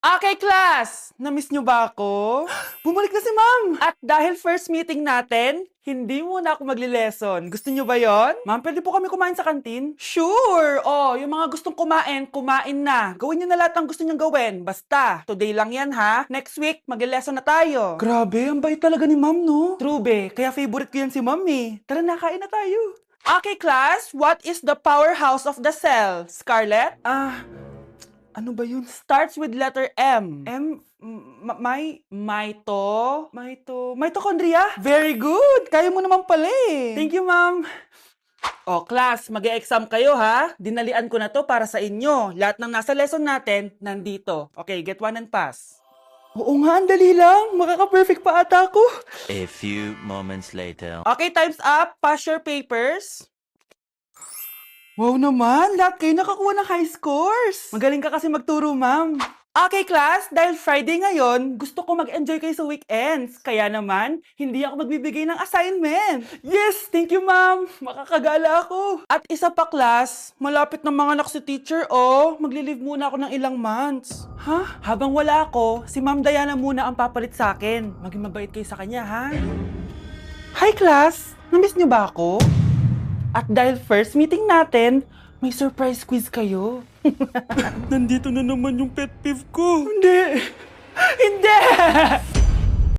Okay, class! Namiss nyo ba ako? Bumalik na si ma'am! At dahil first meeting natin, hindi muna ako magli-lesson. Gusto nyo ba yon? Ma'am, pwede po kami kumain sa kantin? Sure! Oh, yung mga gustong kumain, kumain na. Gawin nyo na lahat ng gusto nyong gawin. Basta, today lang yan ha. Next week, magli-lesson na tayo. Grabe, ang bait talaga ni ma'am, no? True, be. Kaya favorite ko yan si ma'am eh. Tara na, kain na tayo. Okay, class. What is the powerhouse of the cell? Scarlett? Ano ba yun? Starts with letter M. Mitochondria? Very good! Kaya mo naman pala eh. Thank you, ma'am. O, class, mag-e-exam kayo ha. Dinalian ko na to para sa inyo. Lahat ng nasa lesson natin, nandito. Okay, get one and pass. Oo nga, ang dali lang. Makaka-perfect pa ata ako. A few moments later. Okay, time's up. Pass your papers. Wow naman, lahat kayo nakakuha ng high scores. Magaling ka kasi magturo, ma'am. Okay, class, dahil Friday ngayon, gusto ko mag-enjoy kayo sa weekends. Kaya naman, hindi ako magbibigay ng assignment. Yes, thank you, ma'am. Makakagala ako. At isa pa, class, malapit na mga anak si teacher, oh. Magli-leave muna ako ng ilang months. Ha? Habang wala ako, si Ma'am Diana muna ang papalit sa akin. Maging mabait kayo sa kanya, ha? Hi, class. Namiss niyo ba ako? At dahil first meeting natin, may surprise quiz kayo. Nandito na naman yung pet peeve ko. Hindi! Hindi!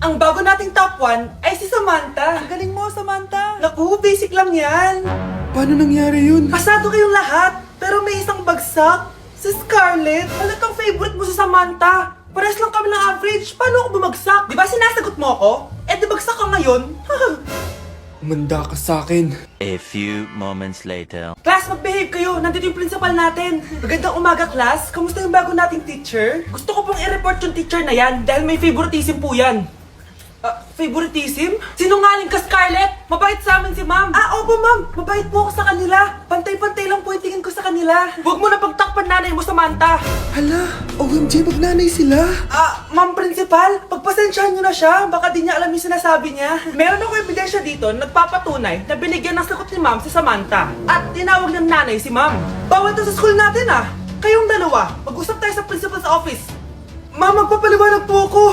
Ang bago nating top 1 ay si Samantha. Ang galing mo, Samantha. Naku, basic lang yan. Paano nangyari yun? Pasado kayong lahat, pero may isang bagsak. Si Scarlett, halatang favorite mo si Samantha. Pares lang kami ng average. Paano ako bumagsak? Di ba sinasagot mo ako? Eh, di bagsak ka ngayon? Umanda ka sa akin. A few moments later. Class, mag-behave kayo. Nandito yung principal natin. Magandang umaga, class. Kamusta yung bago nating teacher? Gusto ko pong i-report yung teacher na yan dahil may favoritism po yan. Favoritism? Sinungaling ka, Scarlett! Mabait sa amin si ma'am. Opo, ma'am. Mabait po ako sa kanila. Pantay-pantay lang po yung tingin ko sa kanila. Huwag mo na pagtakpan nanay mo, Samantha. Hala, OMG, magnanay sila. Ma'am principal, pagpasensyahan niyo na siya. Baka di niya alam yung sinasabi niya. Meron ako ebidensya dito na nagpapatunay na binigyan ng sagot ni ma'am si Samantha. At tinawag ng nanay si ma'am. Bawal to sa school natin Kayong dalawa, mag-usap tayo sa principal's office. Ma'am, magpapaliwanag po ako.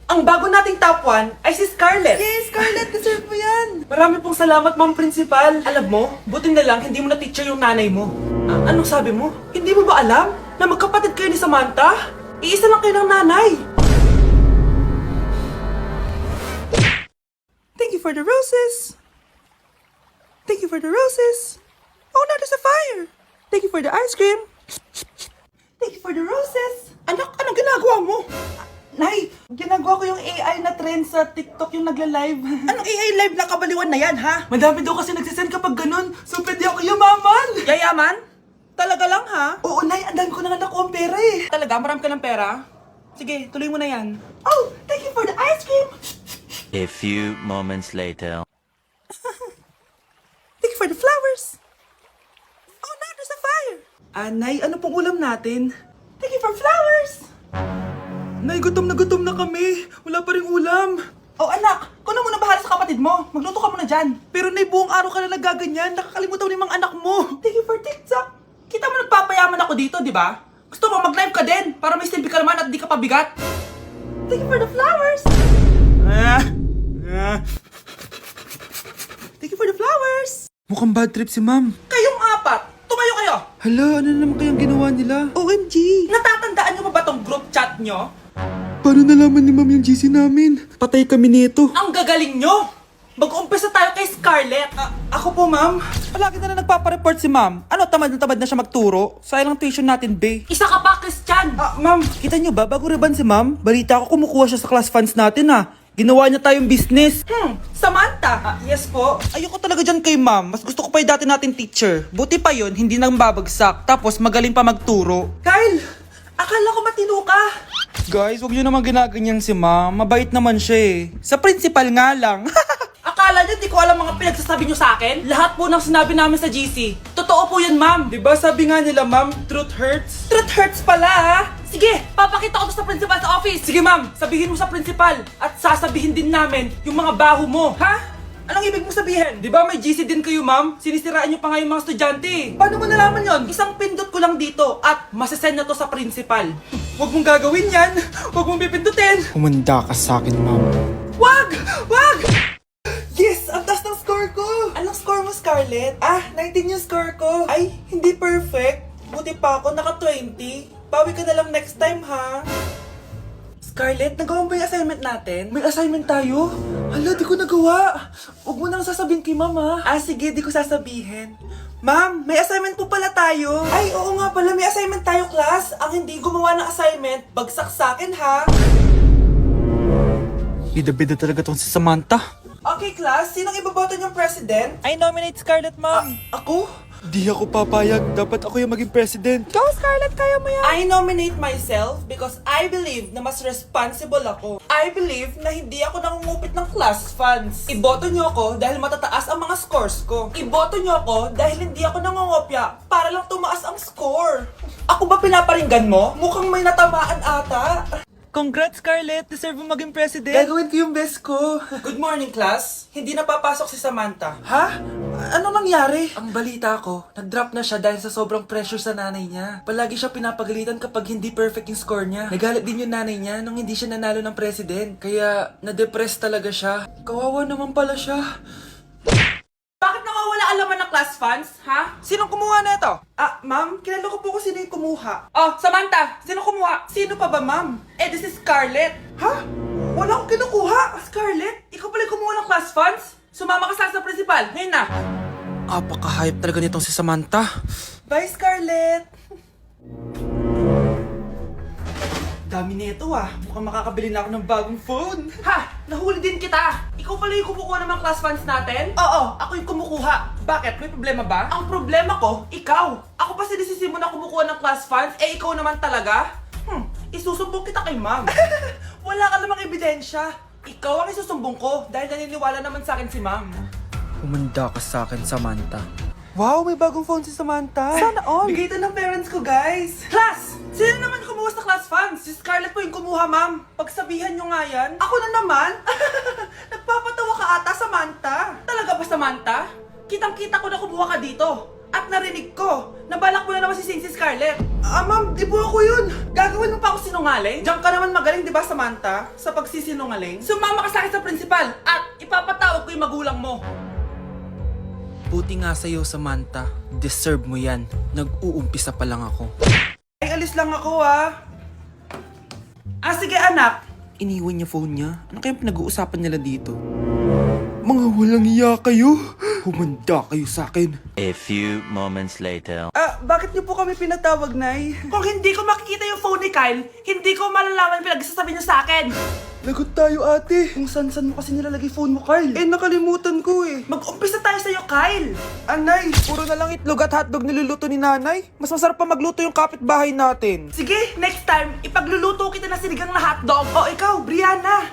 Ang bago nating top 1 ay si Scarlett. Yes, Scarlett, deserve mo yan. Marami pong salamat, ma'am principal. Alam mo, buti na lang hindi mo na teacher yung nanay mo. Anong sabi mo? Hindi mo ba alam na magkapatid kayo ni Samantha? Iisa lang kayo ng nanay. Thank you for the roses. Thank you for the roses. Oh, now there's a fire. Thank you for the ice cream. Thank you for the roses. Anak, anong ginagawa mo? Nay, ginagawa ko yung AI na trend sa TikTok yung nagla-live. Anong AI live na kabaliwan na yan, ha? Madami daw kasi nagsisend kapag ganun. So, pwede ako yumaman. Yayaman? Talaga lang, ha? Oo, Nay. Ang dami ko na nga nakuha ang pera eh. Talaga? Marami ka ng pera? Sige, tuloy mo na yan. Oh, thank you for the ice cream. A few moments later. Thank you for the flowers. Oh, now there's a fire. Nay, ano pong ulam natin? Thank you for flowers. Nay, gutom na kami. Wala pa ring ulam. Oh, anak, kung na muna bahala sa kapatid mo. Magluto ka muna dyan. Pero Nay, buong araw ka na nagaganyan. Nakakalimutan mo yung mga anak mo. Thank you for TikTok. Kita mo nagpapayaman ako dito, di ba? Gusto mo mag-live ka din para may silbi ka naman at di ka pabigat. Thank you for the flowers. Thank you for the flowers. Mukhang bad trip si ma'am. Kayong apat, tumayo kayo. Hala, ano na naman kayang ginawa nila? OMG! Natatandaan nyo ba tong group chat nyo? Paano nalaman ni ma'am yung GC namin? Patay kami nito. Ang gagaling nyo! Mag-umpisa tayo kay Scarlett. Ako po, ma'am. Palagi na nagpapareport si ma'am. Ano, tamad na siya magturo? Sayang lang tuition natin, be. Isa ka pa, Christian! Ma'am, kita nyo ba, bago riban si ma'am, balita ko kumukuha siya sa class funds natin, Ginawa niya tayong business. Samantha! Yes po. Ayoko talaga dyan kay ma'am. Mas gusto ko pa yung dati natin teacher. Buti pa yun, hindi nang babagsak. Tapos magaling pa magturo. Kyle! Akala ko matino ka. Guys, huwag nyo naman ginaganyan si ma'am. Mabait naman siya eh. Sa principal nga lang. Akala niyo di ko alam mga pinagsasabi niyo sa akin? Lahat po ng sinabi namin sa GC. Totoo po yan, ma'am. Diba sabi nga nila, ma'am, truth hurts? Truth hurts pala, Sige, papakita ko to sa principal sa office. Sige, ma'am. Sabihin mo sa principal. At sasabihin din namin yung mga baho mo, ha? Anong ibig mong sabihin? Di ba may GC din kayo, ma'am? Sinisiraan niyo pa nga yung mga estudyante. Paano mo nalaman yon? Isang pindot ko lang dito at masasend na to sa principal. Huwag mong gagawin yan. Huwag mong pipindutin. Humanda ka sa akin, ma'am. Wag! Wag! Yes! Ang taas ng score ko! Anong score mo, Scarlett? 19 yung score ko. Ay, hindi perfect. Buti pa ako, naka 20. Bawi ka na lang next time, ha? Scarlett, nagawa mo ba yung assignment natin? May assignment tayo? Hala, di ko nagawa. Huwag mo nang sasabihin kay mama. Sige, di ko sasabihin. Ma'am, may assignment po pala tayo. Ay, oo nga pala, may assignment tayo, class. Ang hindi gumawa ng assignment, bagsak sa akin, ha? Bida-bida talaga tong si Samantha. Okay, class, sinong iboboto niyong president? I nominate Scarlett, ma'am. Ako? Di ako papayag. Dapat ako yung maging president. Go, Scarlett, kaya mo yan. I nominate myself because I believe na mas responsible ako. I believe na hindi ako nangungupit ng class funds. Iboto niyo ako dahil matataas ang mga scores ko. Iboto niyo ako dahil hindi ako nangungopya para lang tumaas ang score. Ako ba pinaparinggan mo? Mukhang may natamaan ata. Congrats, Scarlett! Deserve mo maging president! Gagawin ko yung best ko! Good morning, class! Hindi na papasok si Samantha. Ha? Ano nangyari? Ang balita ko, nag-drop na siya dahil sa sobrang pressure sa nanay niya. Palagi siya pinapagalitan kapag hindi perfect yung score niya. Nagalit din yung nanay niya nung hindi siya nanalo ng president. Kaya, na-depress talaga siya. Kawawa naman pala siya. Bakit nawawala ang laman ng class funds, ha? Sinong kumuha na ito? Ma'am, kilala ko po kung sino yung kumuha. Oh, Samantha, sino kumuha? Sino pa ba, ma'am? This is Scarlett. Ha? Wala akong kinukuha. Scarlett, ikaw pala yung kumuha ng class funds? Sumama ka sa principal, ngayon na. Apaka-hype talaga nitong si Samantha. Bye, Scarlett. Dami nito Mukhang makakabili na ako ng bagong phone. Ha! Nahuli din kita! Ikaw pala yung kumukuha ng mga class funds natin? Oo, ako yung kumukuha. Bakit? May problema ba? Ang problema ko, ikaw. Ako pa sinisisi mo na kumukuha ng class funds, ikaw naman talaga? Isusumbong kita kay ma'am. Wala ka namang ebidensya. Ikaw ang isusumbong ko dahil naniniwala naman sa akin si ma'am. Humanda ka sa akin, Samantha. Wow, may bagong phone si Samantha. Sana all. Bigay ito ng parents ko, guys. Class! Sino naman kumuha sa class funds? Si Scarlett po yung kumuha, ma'am. Pagsabihan nyo nga yan. Ako na naman? Nagpapatawa ka ata, Samantha. Talaga ba, Samantha? Kitang-kita ko na kumuha ka dito. At narinig ko, nabalak mo na naman si Scarlett. Ma'am, di po ako yun. Gagawin mo pa ako sinungaling? Diyan ka naman magaling, di ba, Samantha? Sa pagsisinungaling? Sumama ka sa akin sa principal at ipapatawag ko yung magulang mo. Buti nga sa'yo, Samantha. Deserve mo yan. Nag-uumpisa pa lang ako. Ay, alis lang ako sige anak. Iniwan niya phone niya. Ano kayang pinag-uusapan nila dito? Mga walang iya kayo. Humanda kayo sa akin. A few moments later. Bakit niyo po kami pinatawag, Nay? Kung hindi ko makikita yung phone ni Kyle, hindi ko malalaman pinagsasabi niyo sa akin. Lagot tayo, ate. Kung san-san mo kasi nilalagay phone mo, Carl. Nakalimutan ko Mag-umpisa tayo sa'yo, Kyle. Anay, puro na lang itlog at hotdog niluluto ni nanay. Mas masarap pa magluto yung kapitbahay natin. Sige, next time, ipagluluto kita na sinigang na hotdog. O ikaw, Brianna.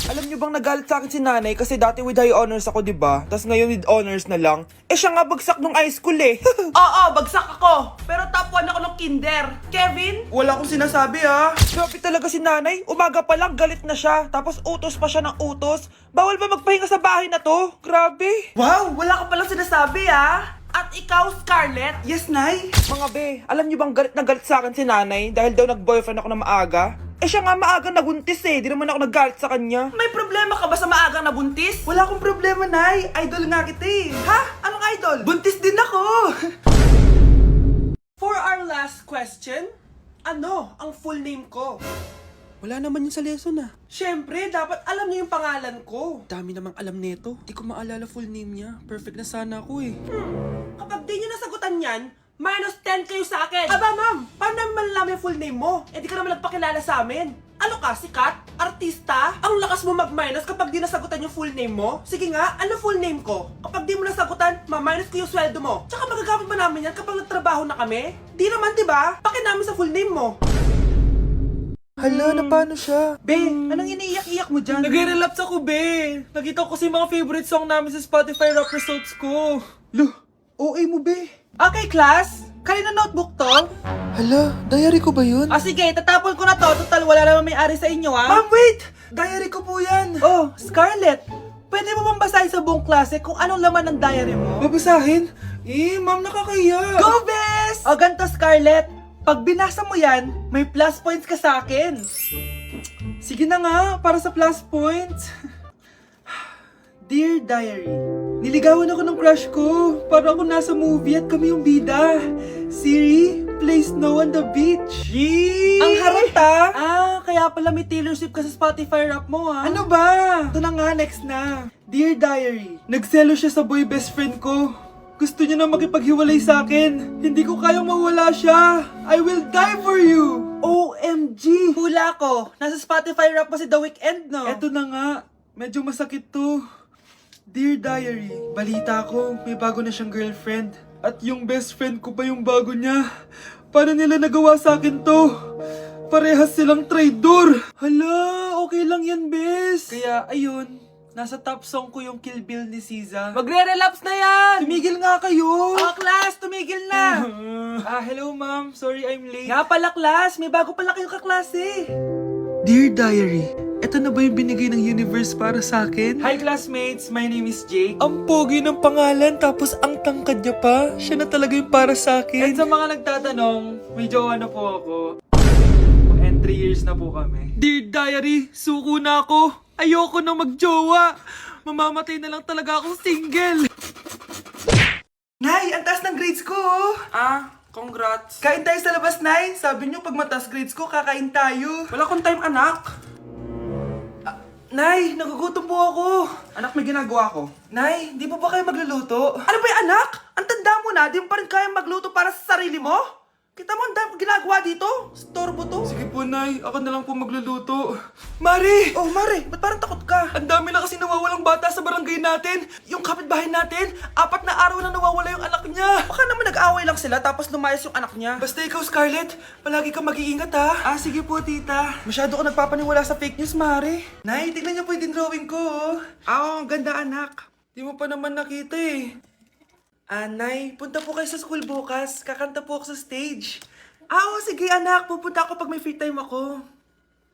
Alam niyo bang nagalit sa akin si nanay kasi dati with high honors ako, 'di ba? Tapos ngayon with honors na lang. Siya nga bagsak nung high school Oo, bagsak ako. Pero top 1 ako ng kinder. Kevin? Wala akong sinasabi Grabe talaga si nanay. Umaga pa lang galit na siya. Tapos utos pa siya ng utos. Bawal ba magpahinga sa bahay na to? Grabe. Wow, wala ka palang sinasabi At ikaw, Scarlett? Yes, Nay. Mga be, alam niyo bang galit na galit sa akin si nanay dahil daw nag-boyfriend ako na maaga? Siya nga maaga nabuntis Di naman ako naggalit sa kanya. May problema ka ba sa maagang nabuntis? Wala akong problema, Nay. Idol nga kita Ha? Anong idol? Buntis din ako! For our last question, ano ang full name ko? Wala naman yun sa lesson Siyempre, dapat alam niyo yung pangalan ko. Dami namang alam nito. Di ko maalala full name niya. Perfect na sana ako Kapag di niyo nasagutan yan, minus 10 kayo sa akin. Aba, ma'am, paano namin malalaman yung full name mo? Di ka naman nagpakilala sa amin. Ano ka, sikat? Artista? Ang lakas mo mag-minus kapag di nasagutan yung full name mo? Sige nga, ano full name ko? Kapag di mo nasagutan, ma-minus ko yung sweldo mo. Tsaka magagamit ba namin yan kapag nagtrabaho na kami? Di naman, diba? Pakin namin sa full name mo. Hala, na paano siya? Be, anong iniiyak-iyak mo dyan? Nag-relapse ako, be. Nakita ko kasi mga favorite song namin sa Spotify rap results ko. Lo, OA mo be. Okay, class. Kanina notebook to? Hala, diary ko ba yun? Sige, tatapon ko na to. Total, wala naman may-ari sa inyo, Ma'am, wait! Diary ko po yan. Oh, Scarlett. Pwede mo bang basahin sa buong klase kung anong laman ng diary mo? Babasahin? Ma'am, nakakahiya. Go, Bes! O ganito, Scarlett. Pag binasa mo yan, may plus points ka sa akin. Sige na nga, para sa plus points. Dear Diary, Niligawan ako ng crush ko. Para ako nasa movie at kami yung bida. Siri, play Snow on the Beach. Yee! ang harot kaya pala may Taylor Swift ka sa Spotify rap mo Ano ba? Ito na nga, next na. Dear Diary, nagselo siya sa boy best friend ko. Gusto niya na makipaghiwalay sa akin. Hindi ko kayang mawala siya. I will die for you. OMG! Hula ko. Nasa Spotify rap mo si The Weeknd, no? Eto na nga. Medyo masakit to. Dear Diary, balita ko, may bago na siyang girlfriend. At yung best friend ko pa yung bago niya. Paano nila nagawa sa akin to? Parehas silang traitor. Hala, okay lang yan, bes. Kaya, ayun, nasa top song ko yung Kill Bill ni SZA. Magre-relapse na yan! Tumigil nga kayo! Class, tumigil na! Hello ma'am. Sorry I'm late. Nga pala, class. May bago pala kayong kaklase. Dear Diary, eto na ba yung binigay ng universe para sa akin? Hi, classmates. My name is Jake. Ang pogi ng pangalan tapos ang tangkad niya pa. Siya na talaga yung para sa And akin. sa mga nagtatanong, may jowa na po ako. And 3 years na po kami. Dear Diary, suko na ako. Ayoko na magjowa. Mamamatay na lang talaga akong single. Nay, ang taas ng grades ko, Congrats. Kain tayo sa labas, Nay. Sabi niyo, pag mataas grades ko, kakain tayo. Wala akong time, anak. Nay, nagugutom po ako. Anak, may ginagawa ko. Nay, di po ba kayo magluluto? Ano ba yung anak? Ang tanda mo na, di mo pa rin kaya magluto para sa sarili mo? Kita mo, ang dami kong ginagawa dito. Storbo to. Sige po, Nay. Ako na lang po magluluto. Mari! Oh, Mare, ba't parang takot ka? Ang dami na kasi nawawalang bata sa barangay natin. Yung kapitbahay natin, 4 na araw na nawawala yung anak niya. Baka naman nag-away lang sila tapos lumayas yung anak niya. Basta ikaw, Scarlett, palagi kang mag-iingat ha. Sige po, tita. Masyado ko nagpapaniwala sa fake news, Mare. Nay, tignan niyo po yung drawing ko, oh. Ang ganda, anak. Di mo pa naman nakita eh. Nay, punta po kayo sa school bukas. Kakanta po ako sa stage. Sige anak. Pupunta ako pag may free time ako.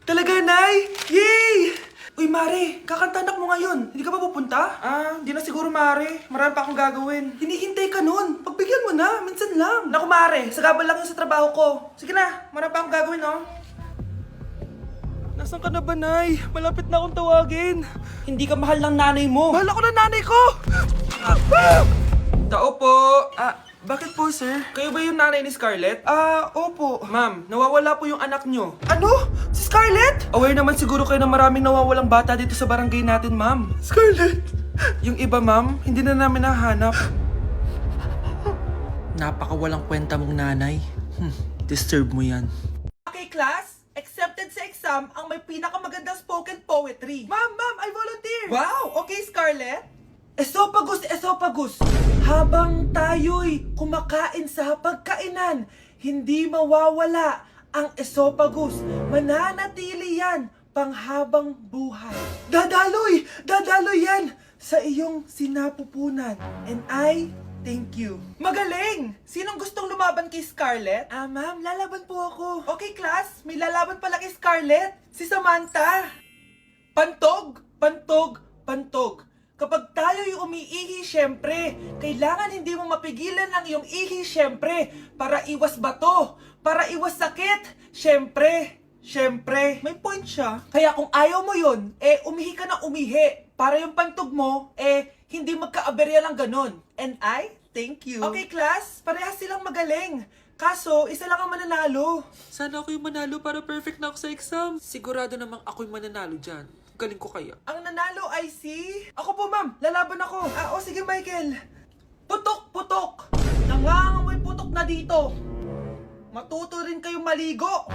Talaga, Nay? Yay! Uy, Mare, kakanta anak mo ngayon. Hindi ka ba pupunta? Hindi na siguro, Mare. Marami pa akong gagawin. Hinihintay ka nun. Pagbigyan mo na, minsan lang. Naku, Mare, sagabal lang yun sa trabaho ko. Sige na, marami pa akong gagawin, no? Nasaan ka na ba, Nay? Malapit na akong tawagin. Hindi ka mahal ng nanay mo. Mahal ako ng nanay ko! Tao po! Bakit po, sir? Kayo ba yung nanay ni Scarlett? Opo. Ma'am, nawawala po yung anak nyo. Ano? Si Scarlett? Aware naman siguro kayo na maraming nawawalang bata dito sa barangay natin, ma'am. Scarlett? Yung iba, ma'am, hindi na namin nahanap. Napakawalang kwenta mong nanay. Disturb mo yan. Okay, class. Accepted sa exam ang may pinakamagandang spoken poetry. Ma'am, I volunteer. Wow, okay, Scarlett. Esophagus. Habang tayo'y kumakain sa pagkainan, hindi mawawala ang esophagus. Mananatili yan panghabang buhay. Dadaloy yan sa iyong sinapupunan. And I thank you. Magaling! Sinong gustong lumaban kay Scarlett? Ma'am, lalaban po ako. Okay, class. May lalaban pala kay Scarlett. Si Samantha. Pantog. Kapag tayo'y umiihi, syempre, kailangan hindi mo mapigilan ang iyong ihi, syempre, para iwas bato, para iwas sakit, syempre, may point siya. Kaya kung ayaw mo yun, umihi ka na umihi, para yung pantog mo, hindi magkaaberya lang ganon. And I thank you. Okay, class, parehas silang magaling. Kaso, isa lang ang mananalo. Sana ako yung manalo para perfect na ako sa exam. Sigurado namang ako yung mananalo dyan. Galing ko kaya. Ang nanalo ay si... Ako po, ma'am. Lalaban ako. Sige, Michael. Putok. Nangangamoy putok na dito. Matuto rin kayong maligo.